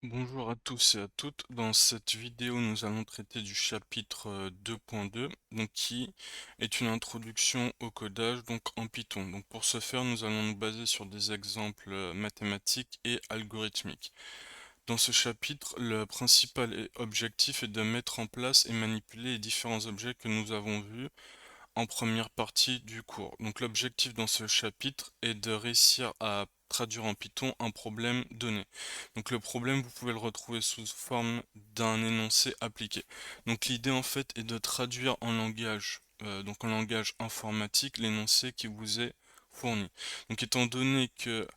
Bonjour à tous et à toutes. Dans cette vidéo, nous allons traiter du chapitre 2.2, donc qui est une introduction au codage donc en Python. Donc pour ce faire, nous allons nous baser sur des exemples mathématiques et algorithmiques. Dans ce chapitre, le principal objectif est de mettre en place et manipuler les différents objets que nous avons vus en première partie du cours. Donc l'objectif dans ce chapitre est de réussir à traduire en Python un problème donné. Donc le problème, vous pouvez le retrouver sous forme d'un énoncé appliqué. Donc l'idée en fait est de traduire en langage, donc en langage informatique, l'énoncé qui vous est fourni. Donc étant donné que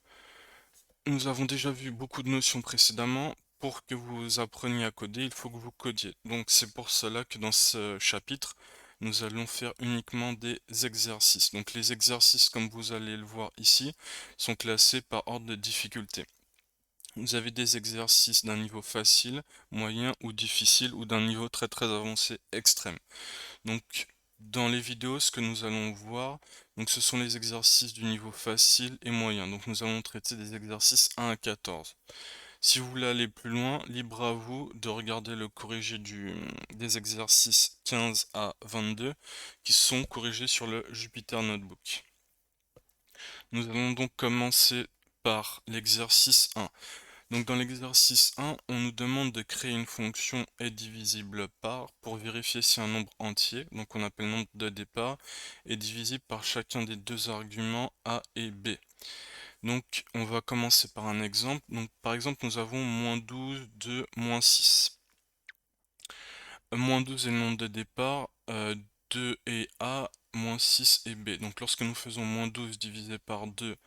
nous avons déjà vu beaucoup de notions précédemment, pour que vous appreniez à coder, il faut que vous codiez. Donc c'est pour cela que dans ce chapitre, nous allons faire uniquement des exercices. Donc les exercices, comme vous allez le voir ici, sont classés par ordre de difficulté. Vous avez des exercices d'un niveau facile, moyen ou difficile, ou d'un niveau très très avancé extrême. Donc dans les vidéos, ce que nous allons voir, donc ce sont les exercices du niveau facile et moyen. Donc nous allons traiter des exercices 1 à 14. Si vous voulez aller plus loin, libre à vous de regarder le corrigé des exercices 15 à 22 qui sont corrigés sur le Jupyter Notebook. Nous allons donc commencer par l'exercice 1. Donc dans l'exercice 1, on nous demande de créer une fonction est divisible par pour vérifier si un nombre entier, donc on appelle nombre de départ, est divisible par chacun des deux arguments a et b. Donc on va commencer par un exemple. Donc par exemple nous avons moins 12 de moins 6. Moins 12 est le nombre de départ, 2 est a, moins 6 est b. Donc lorsque nous faisons moins 12 divisé par 2,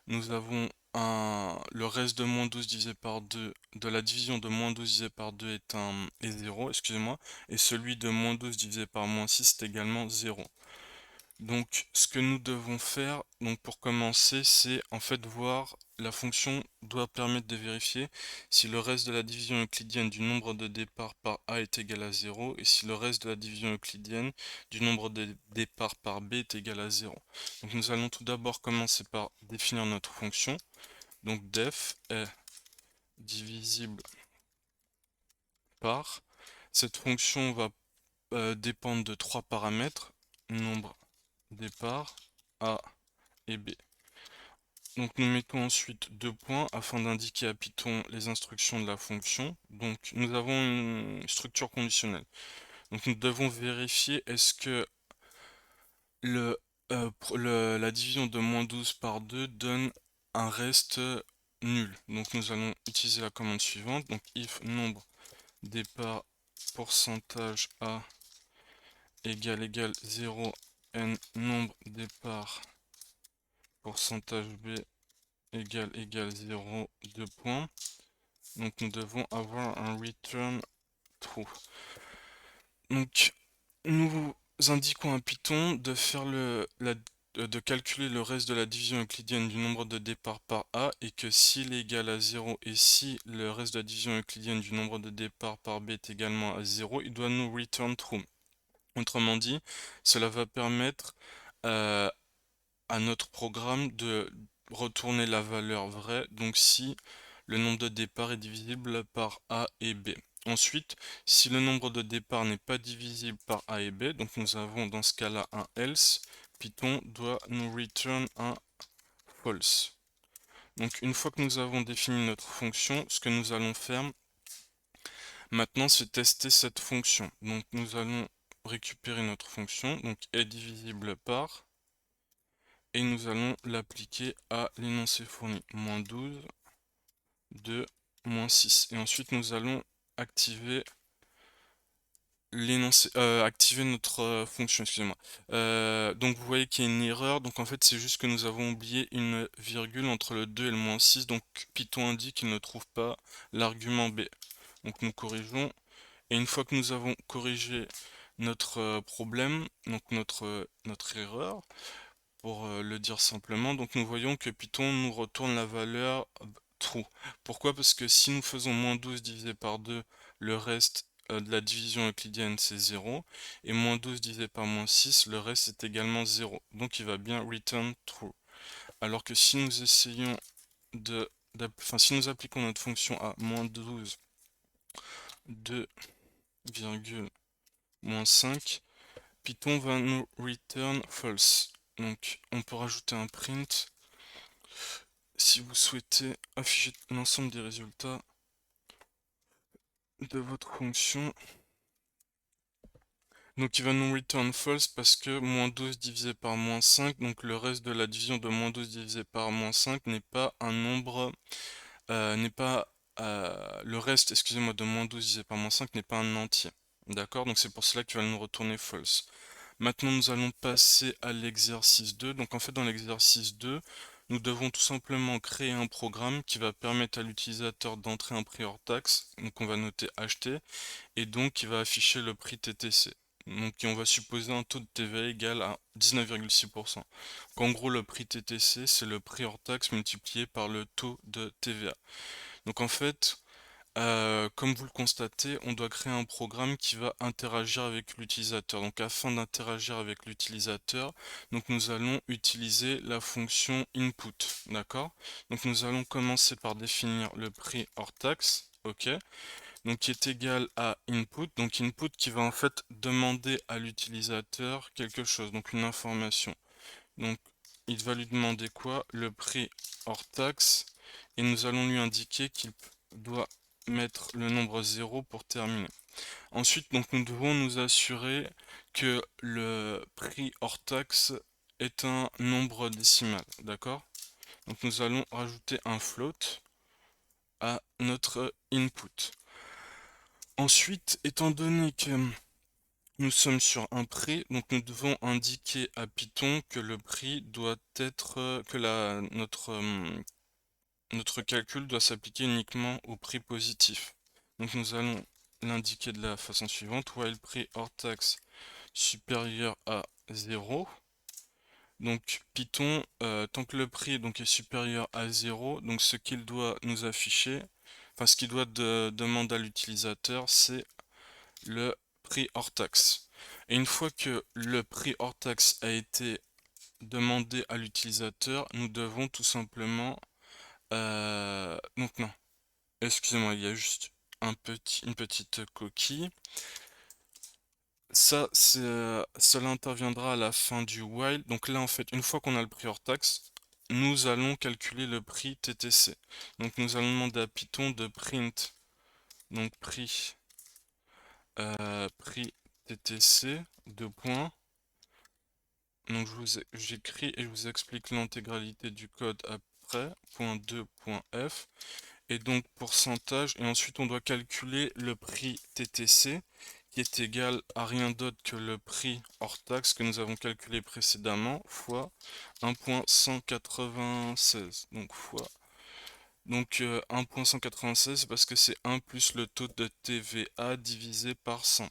nous avons le reste de moins 12 divisé par 2, de la division de moins 12 divisé par 2 est 0, excusez-moi, et celui de moins 12 divisé par moins 6 est également 0. Donc ce que nous devons faire donc pour commencer, c'est en fait voir la fonction doit permettre de vérifier si le reste de la division euclidienne du nombre de départ par a est égal à 0 et si le reste de la division euclidienne du nombre de départ par b est égal à 0. Donc nous allons tout d'abord commencer par définir notre fonction. Donc def est divisible par. Cette fonction va dépendre de trois paramètres, nombre départ, a et b. Donc nous mettons ensuite deux points afin d'indiquer à Python les instructions de la fonction. Donc nous avons une structure conditionnelle. Donc nous devons vérifier est-ce que la division de moins 12 par 2 donne un reste nul. Donc nous allons utiliser la commande suivante. Donc if nombre départ pourcentage a égale 0 n nombre départ pourcentage b égale 0, 2 points. Donc nous devons avoir un return true. Donc nous indiquons à Python de faire de calculer le reste de la division euclidienne du nombre de départ par A et que s'il est égal à 0 et si le reste de la division euclidienne du nombre de départ par B est également à 0, il doit nous return true. Autrement dit, cela va permettre euh, à notre programme de retourner la valeur vraie, donc si le nombre de départ est divisible par A et B. Ensuite, si le nombre de départ n'est pas divisible par A et B, donc nous avons dans ce cas-là un else, Python doit nous return un false. Donc une fois que nous avons défini notre fonction, ce que nous allons faire maintenant, c'est tester cette fonction. Donc nous allons récupérer notre fonction, donc est divisible par, et nous allons l'appliquer à l'énoncé fourni, moins 12 de moins 6. Et ensuite, nous allons activer activer notre fonction, excusez-moi. Donc vous voyez qu'il y a une erreur, donc en fait c'est juste que nous avons oublié une virgule entre le 2 et le moins 6, donc Python indique qu'il ne trouve pas l'argument B. Donc nous corrigeons, et une fois que nous avons corrigé notre problème, donc notre erreur, pour le dire simplement, donc nous voyons que Python nous retourne la valeur true. Pourquoi? Parce que si nous faisons moins 12 divisé par 2, le reste de la division euclidienne c'est 0, et moins 12 divisé par moins 6, le reste est également 0. Donc il va bien return true. Alors que si nous essayons de enfin, si nous appliquons notre fonction à moins 12, 2,-5, Python va nous return false. Donc on peut rajouter un print si vous souhaitez afficher l'ensemble des résultats de votre fonction. Donc il va nous return false parce que moins 12 divisé par moins 5, donc le reste de la division de moins 12 divisé par moins 5 n'est pas un nombre, n'est pas, le reste, excusez-moi, de moins 12 divisé par moins 5 n'est pas un entier. D'accord? Donc c'est pour cela qu'il va nous retourner false. Maintenant nous allons passer à l'exercice 2. Donc en fait dans l'exercice 2, nous devons tout simplement créer un programme qui va permettre à l'utilisateur d'entrer un prix hors taxe, donc on va noter acheter, et donc qui va afficher le prix TTC. Donc on va supposer un taux de TVA égal à 19,6%. Donc en gros le prix TTC c'est le prix hors taxe multiplié par le taux de TVA. Donc en fait, comme vous le constatez, on doit créer un programme qui va interagir avec l'utilisateur. Donc afin d'interagir avec l'utilisateur, donc nous allons utiliser la fonction input, d'accord? Donc nous allons commencer par définir le prix hors taxe, ok? Donc qui est égal à input, donc input qui va en fait demander à l'utilisateur quelque chose, donc une information. Donc il va lui demander quoi? Le prix hors taxe, et nous allons lui indiquer qu'il doit mettre le nombre 0 pour terminer. Ensuite, donc nous devons nous assurer que le prix hors taxe est un nombre décimal, d'accord? Donc nous allons rajouter un float à notre input. Ensuite, étant donné que nous sommes sur un prix, donc nous devons indiquer à Python que le prix doit être, que notre calcul doit s'appliquer uniquement au prix positif. Donc nous allons l'indiquer de la façon suivante, while prix hors taxe supérieur à 0. Donc Python, tant que le prix donc, est supérieur à 0, donc ce qu'il doit nous afficher, enfin ce qu'il doit demander à l'utilisateur, c'est le prix hors taxe. Et une fois que le prix hors taxe a été demandé à l'utilisateur, nous devons tout simplement... donc non, excusez-moi, il y a juste une petite coquille. Ça, cela interviendra à la fin du while. Donc là, en fait, une fois qu'on a le prix hors taxe, nous allons calculer le prix TTC. Donc nous allons demander à Python de print donc prix TTC, deux points. Donc j'écris et je vous explique l'intégralité du code après, .2.f, et donc pourcentage, et ensuite on doit calculer le prix TTC, qui est égal à rien d'autre que le prix hors taxe que nous avons calculé précédemment, fois 1.196, donc fois... Donc 1.196 parce que c'est 1 plus le taux de TVA divisé par 100.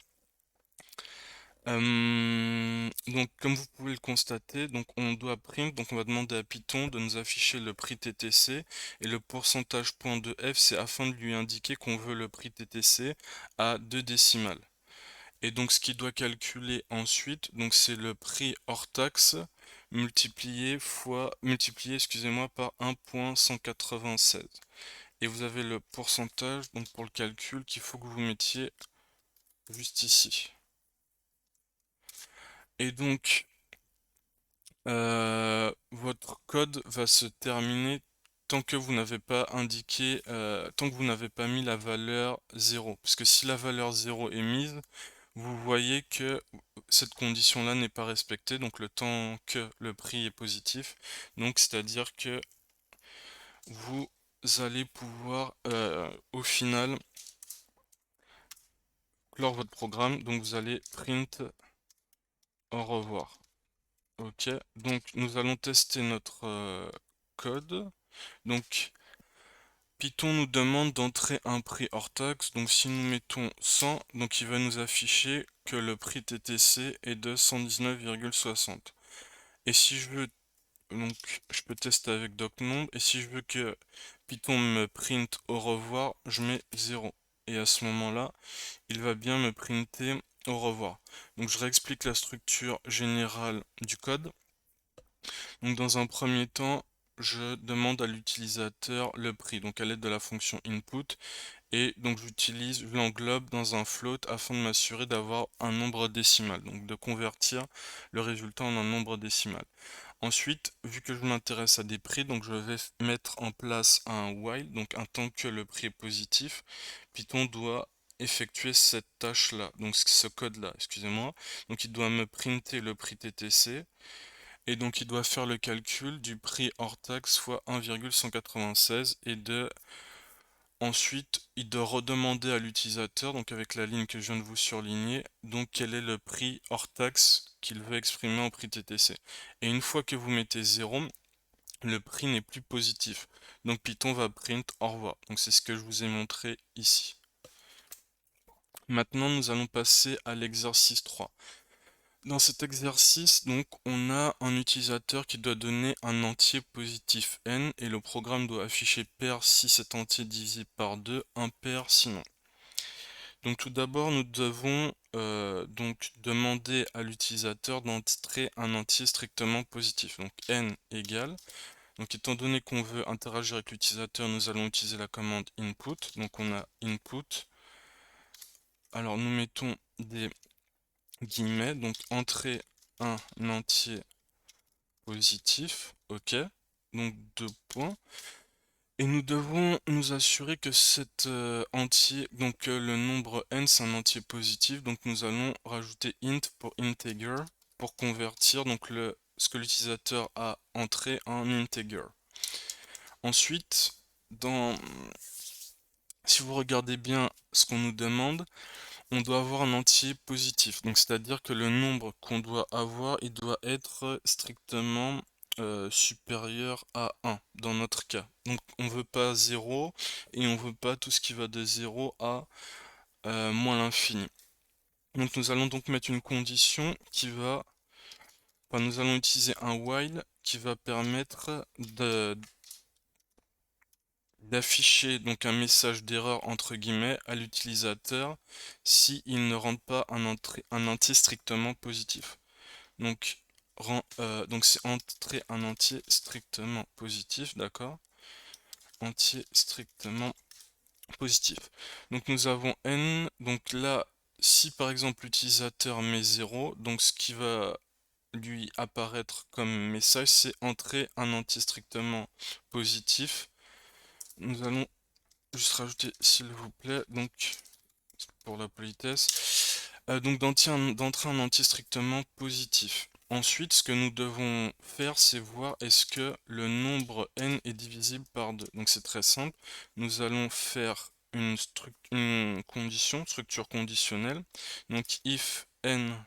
Donc comme vous pouvez le constater, donc on doit print, donc on va demander à Python de nous afficher le prix TTC, et le pourcentage point de f c'est afin de lui indiquer qu'on veut le prix TTC à 2 décimales. Et donc ce qu'il doit calculer ensuite, donc c'est le prix hors taxe multiplié excusez-moi par 1.196. Et vous avez le pourcentage donc pour le calcul qu'il faut que vous mettiez juste ici. Et donc votre code va se terminer tant que vous n'avez pas indiqué, tant que vous n'avez pas mis la valeur 0. Parce que si la valeur 0 est mise, vous voyez que cette condition-là n'est pas respectée, donc le temps que le prix est positif. Donc c'est-à-dire que vous allez pouvoir au final clore votre programme, donc vous allez print au revoir. Ok, donc nous allons tester notre code. Donc Python nous demande d'entrer un prix hors taxe, donc si nous mettons 100, donc il va nous afficher que le prix TTC est de 119,60. Et si je veux, donc je peux tester avec docnombre, et si je veux que Python me print au revoir, je mets 0. Et à ce moment-là, il va bien me printer au revoir. Donc je réexplique la structure générale du code. Donc dans un premier temps, je demande à l'utilisateur le prix, donc à l'aide de la fonction input, et donc je l'englobe dans un float afin de m'assurer d'avoir un nombre décimal, donc de convertir le résultat en un nombre décimal. Ensuite, vu que je m'intéresse à des prix, donc je vais mettre en place un while, donc un tant que le prix est positif, Python doit effectuer cette tâche-là, donc ce code-là, excusez-moi. Donc il doit me printer le prix TTC, et donc il doit faire le calcul du prix hors taxe fois 1,196 et ensuite il doit redemander à l'utilisateur, donc avec la ligne que je viens de vous surligner, donc quel est le prix hors taxe qu'il veut exprimer en prix TTC. Et une fois que vous mettez 0, le prix n'est plus positif. Donc Python va print au revoir. Donc c'est ce que je vous ai montré ici. Maintenant, nous allons passer à l'exercice 3. Dans cet exercice, donc, on a un utilisateur qui doit donner un entier positif n et le programme doit afficher pair si cet entier est divisé par 2, impair sinon. Donc tout d'abord, nous devons donc demander à l'utilisateur d'entrer un entier strictement positif. Donc n égale. Donc étant donné qu'on veut interagir avec l'utilisateur, nous allons utiliser la commande input. Donc on a input. Alors nous mettons des guillemets, donc entrer un entier positif, ok, donc 2 points. Et nous devons nous assurer que cet entier, donc le nombre n c'est un entier positif, donc nous allons rajouter int pour integer pour convertir donc ce que l'utilisateur a entré en integer. Ensuite, si vous regardez bien ce qu'on nous demande, on doit avoir un entier positif. Donc c'est-à-dire que le nombre qu'on doit avoir, il doit être strictement supérieur à 1 dans notre cas. Donc on veut pas 0 et on veut pas tout ce qui va de 0 à moins l'infini. Donc nous allons donc mettre une condition qui va... Enfin, nous allons utiliser un while qui va permettre d'afficher donc un message d'erreur entre guillemets à l'utilisateur si il ne rentre pas un entier strictement positif. Donc donc c'est entrer un entier strictement positif, d'accord? Entier strictement positif. Donc nous avons n, donc là si par exemple l'utilisateur met 0, donc ce qui va lui apparaître comme message c'est entrer un entier strictement positif. Nous allons juste rajouter s'il vous plaît, donc pour la politesse, donc d'entrer un entier strictement positif. Ensuite, ce que nous devons faire, c'est voir est-ce que le nombre n est divisible par 2. Donc c'est très simple, nous allons faire une condition, structure conditionnelle. Donc if n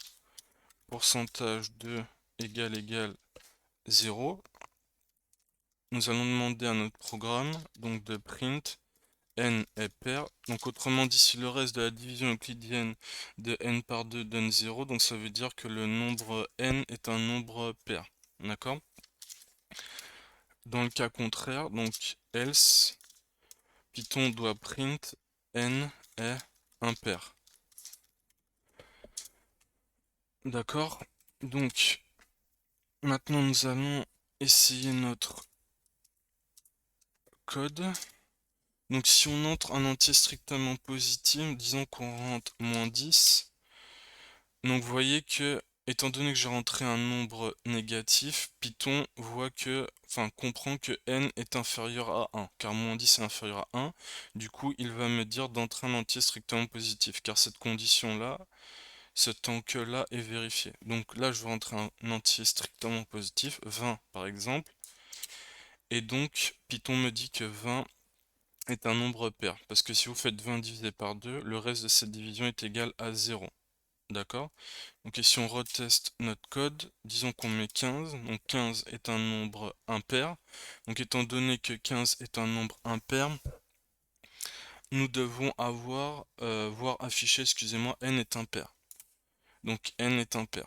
pourcentage de égale 0, nous allons demander à notre programme donc de print n est pair. Donc autrement dit, si le reste de la division euclidienne de n par 2 donne 0, donc ça veut dire que le nombre n est un nombre pair. D'accord? Dans le cas contraire, donc else, Python doit print n est impair. D'accord? Donc maintenant nous allons essayer notre code. Donc si on entre un entier strictement positif, disons qu'on rentre -10, donc vous voyez que, étant donné que j'ai rentré un nombre négatif, Python voit que, enfin comprend que n est inférieur à 1, car -10 est inférieur à 1, du coup il va me dire d'entrer un entier strictement positif, car cette condition-là, ce tant que là est vérifié. Donc là je vais rentrer un entier strictement positif, 20 par exemple, et donc Python me dit que 20 est un nombre pair, parce que si vous faites 20 divisé par 2, le reste de cette division est égal à 0. D'accord? Donc si on reteste notre code, disons qu'on met 15, donc 15 est un nombre impair. Donc étant donné que 15 est un nombre impair, nous devons voir affiché, excusez-moi, n est impair. Donc n est impair.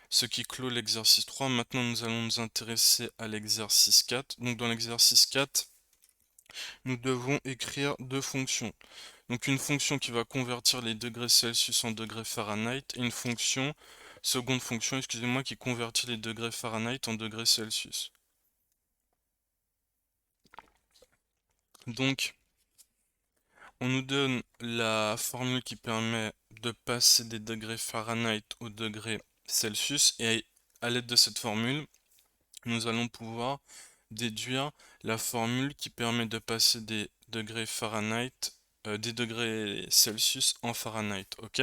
Ce qui clôt l'exercice 3. Maintenant nous allons nous intéresser à l'exercice 4. Donc dans l'exercice 4, nous devons écrire deux fonctions. Donc une fonction qui va convertir les degrés Celsius en degrés Fahrenheit et une seconde fonction, excusez-moi, qui convertit les degrés Fahrenheit en degrés Celsius. Donc, on nous donne la formule qui permet de passer des degrés Fahrenheit au degré Celsius, et à l'aide de cette formule, nous allons pouvoir déduire la formule qui permet de passer des degrés Fahrenheit, des degrés Celsius en Fahrenheit, ok?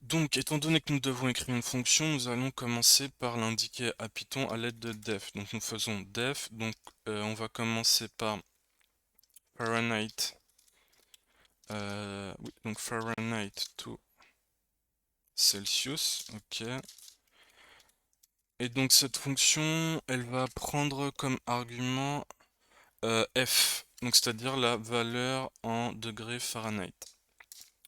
Donc, étant donné que nous devons écrire une fonction, nous allons commencer par l'indiquer à Python à l'aide de def. Donc, nous faisons def, donc on va commencer par Fahrenheit, oui, donc Fahrenheit to Celsius, ok. Et donc cette fonction, elle va prendre comme argument F, donc c'est-à-dire la valeur en degrés Fahrenheit.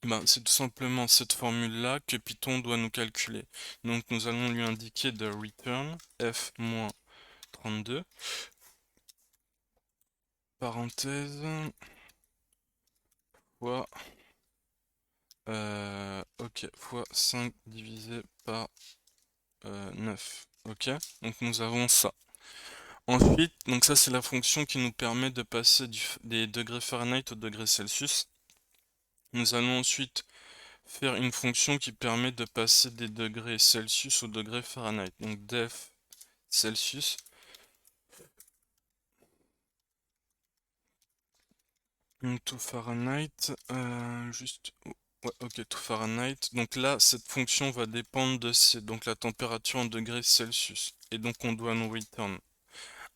Ben, c'est tout simplement cette formule-là que Python doit nous calculer. Donc nous allons lui indiquer de return f-32, parenthèse, fois, ok, fois 5 divisé par 9. Ok, donc nous avons ça. Ensuite, donc ça c'est la fonction qui nous permet de passer des degrés Fahrenheit au degré Celsius. Nous allons ensuite faire une fonction qui permet de passer des degrés Celsius au degré Fahrenheit. Donc def Celsius to Fahrenheit, ouais, ok, to Fahrenheit. Donc là, cette fonction va dépendre de donc la température en degrés Celsius. Et donc on doit nous return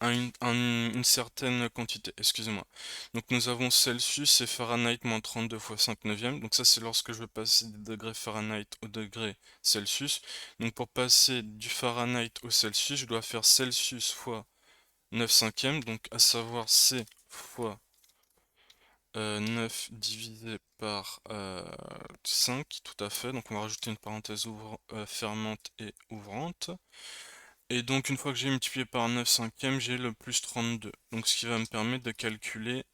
une certaine quantité, excusez-moi. Donc nous avons Celsius et Fahrenheit moins 32 fois 5 neuvième. Donc ça c'est lorsque je veux passer des degrés Fahrenheit au degré Celsius. Donc pour passer du Fahrenheit au Celsius, je dois faire Celsius fois 9 cinquièmes, donc à savoir C fois 9 divisé par 5, tout à fait. Donc on va rajouter une parenthèse fermante et ouvrante. Et donc une fois que j'ai multiplié par 9 cinquièmes, j'ai le plus 32. Donc ce qui va me permettre de calculer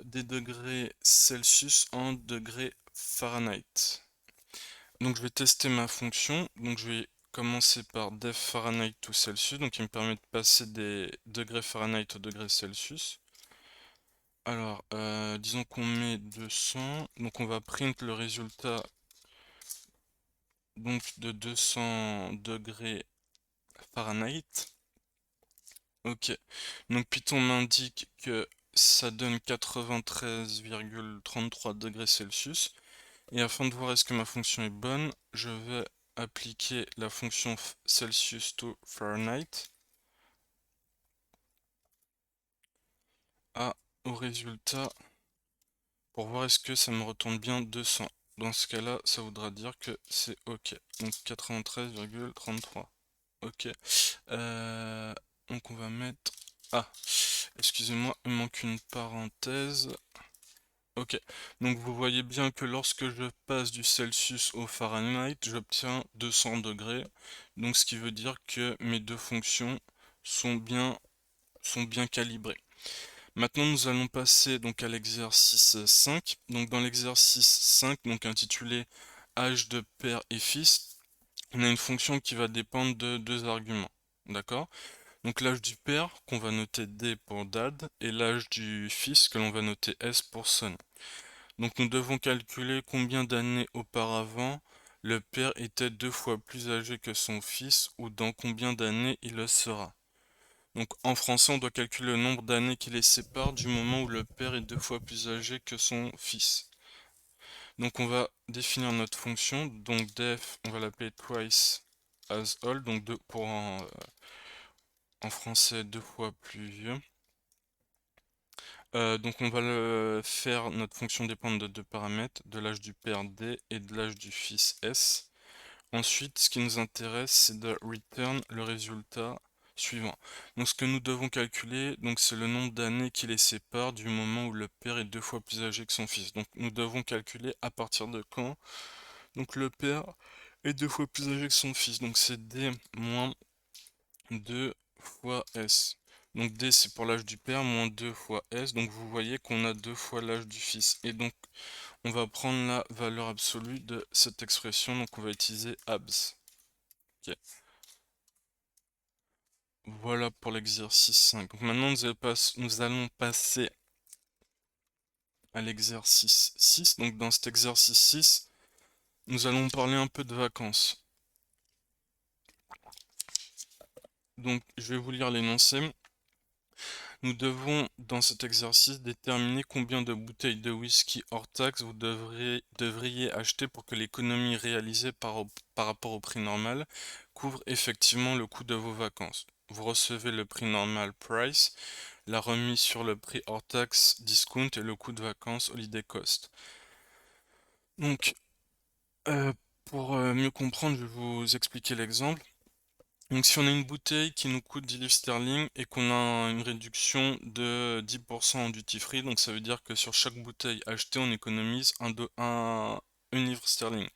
des degrés Celsius en degrés Fahrenheit. Donc je vais tester ma fonction. Donc je vais commencer par def Fahrenheit to Celsius. Donc il me permet de passer des degrés Fahrenheit au degré Celsius. Alors, disons qu'on met 200. Donc on va print le résultat donc de 200 degrés Fahrenheit. Ok, donc Python m'indique que ça donne 93,33 degrés Celsius. Et afin de voir est-ce que ma fonction est bonne, je vais appliquer la fonction Celsius to Fahrenheit au résultat pour voir est-ce que ça me retourne bien 200. Dans ce cas-là, ça voudra dire que c'est ok. Donc 93,33. Ok. Euh, donc on va mettre... Ah, excusez-moi, il manque une parenthèse. Ok, donc vous voyez bien que lorsque je passe du Celsius au Fahrenheit, j'obtiens 200 degrés. Donc ce qui veut dire que mes deux fonctions sont bien calibrées. Maintenant nous allons passer donc à l'exercice 5. Donc dans l'exercice 5, donc intitulé âge de père et fils, on a une fonction qui va dépendre de deux arguments. D'accord? Donc l'âge du père qu'on va noter D pour dad et l'âge du fils que l'on va noter S pour son. Donc nous devons calculer combien d'années auparavant le père était 2 fois plus âgé que son fils ou dans combien d'années il le sera. Donc en français on doit calculer le nombre d'années qui les séparent du moment où le père est 2 fois plus âgé que son fils. Donc on va définir notre fonction, donc def on va l'appeler twice as old, donc pour en français 2 fois plus vieux. Donc on va faire notre fonction dépendre de deux paramètres, de l'âge du père D et de l'âge du fils S. Ensuite, ce qui nous intéresse, c'est de return le résultat suivant. Donc ce que nous devons calculer, donc c'est le nombre d'années qui les sépare du moment où le père est 2 fois plus âgé que son fils. Donc nous devons calculer à partir de quand donc le père est 2 fois plus âgé que son fils. Donc c'est D moins 2 fois S. Donc D c'est pour l'âge du père, moins 2 fois S. Donc vous voyez qu'on a 2 fois l'âge du fils. Et donc on va prendre la valeur absolue de cette expression. Donc on va utiliser abs. Ok. Voilà pour l'exercice 5. Donc maintenant, nous allons passer à l'exercice 6. Donc dans cet exercice 6, nous allons parler un peu de vacances. Donc je vais vous lire l'énoncé. Nous devons, dans cet exercice, déterminer combien de bouteilles de whisky hors taxe vous devriez acheter pour que l'économie réalisée par rapport au prix normal couvre effectivement le coût de vos vacances. Vous recevez le prix normal price, la remise sur le prix hors taxe discount et le coût de vacances holiday cost. Donc, pour mieux comprendre, je vais vous expliquer l'exemple. Donc si on a une bouteille qui nous coûte 10 livres sterling et qu'on a une réduction de 10% en duty free, donc ça veut dire que sur chaque bouteille achetée, on économise une livre sterling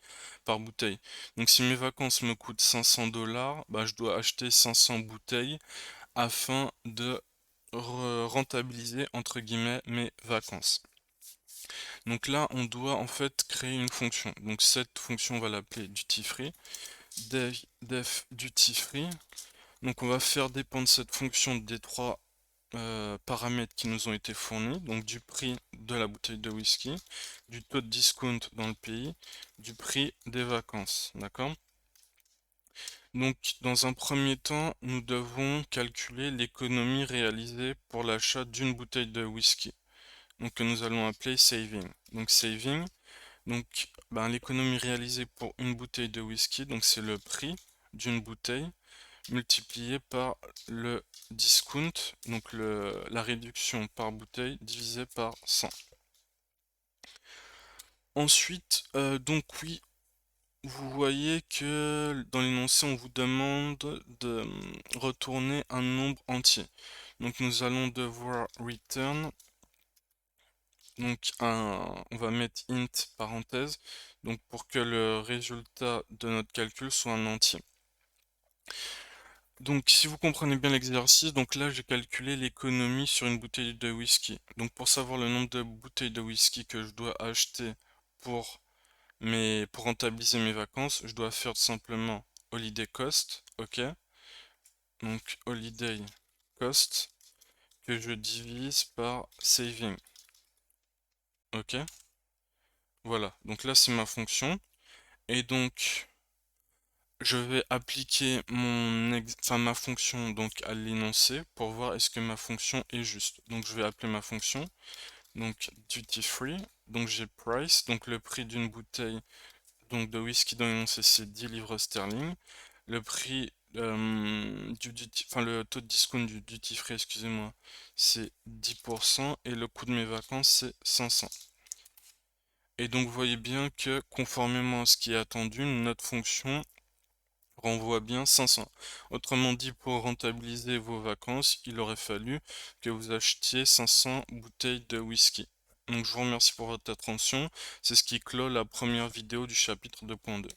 par bouteille. Donc si mes vacances me coûtent 500 $, bah, je dois acheter 500 bouteilles afin de rentabiliser entre guillemets mes vacances. Donc là, on doit en fait créer une fonction. Donc cette fonction, on va l'appeler duty free. Def duty free. Donc on va faire dépendre cette fonction des trois paramètres qui nous ont été fournis, donc du prix de la bouteille de whisky, du taux de discount dans le pays, du prix des vacances, d'accord? Donc dans un premier temps, nous devons calculer l'économie réalisée pour l'achat d'une bouteille de whisky, donc que nous allons appeler saving. Donc saving, donc ben, l'économie réalisée pour une bouteille de whisky, donc c'est le prix d'une bouteille multiplié par le discount, donc la réduction par bouteille divisé par 100. Ensuite, donc oui, vous voyez que dans l'énoncé, on vous demande de retourner un nombre entier. Donc nous allons devoir return, donc on va mettre int parenthèse, donc pour que le résultat de notre calcul soit un entier. Donc si vous comprenez bien l'exercice, donc là j'ai calculé l'économie sur une bouteille de whisky. Donc pour savoir le nombre de bouteilles de whisky que je dois acheter pour, pour rentabiliser mes vacances, je dois faire tout simplement holiday cost, ok? Donc holiday cost que je divise par saving, ok? Voilà, donc là c'est ma fonction. Et donc je vais appliquer ma fonction donc à l'énoncé pour voir est-ce que ma fonction est juste. Donc je vais appeler ma fonction donc duty free. Donc j'ai price, donc le prix d'une bouteille donc de whisky dans l'énoncé c'est 10 livres sterling. Le prix le taux de discount du duty free, excusez-moi, c'est 10% et le coût de mes vacances c'est 500. Et donc vous voyez bien que conformément à ce qui est attendu, notre fonction renvoie bien 500. Autrement dit, pour rentabiliser vos vacances, il aurait fallu que vous achetiez 500 bouteilles de whisky. Donc je vous remercie pour votre attention. C'est ce qui clôt la première vidéo du chapitre 2.2.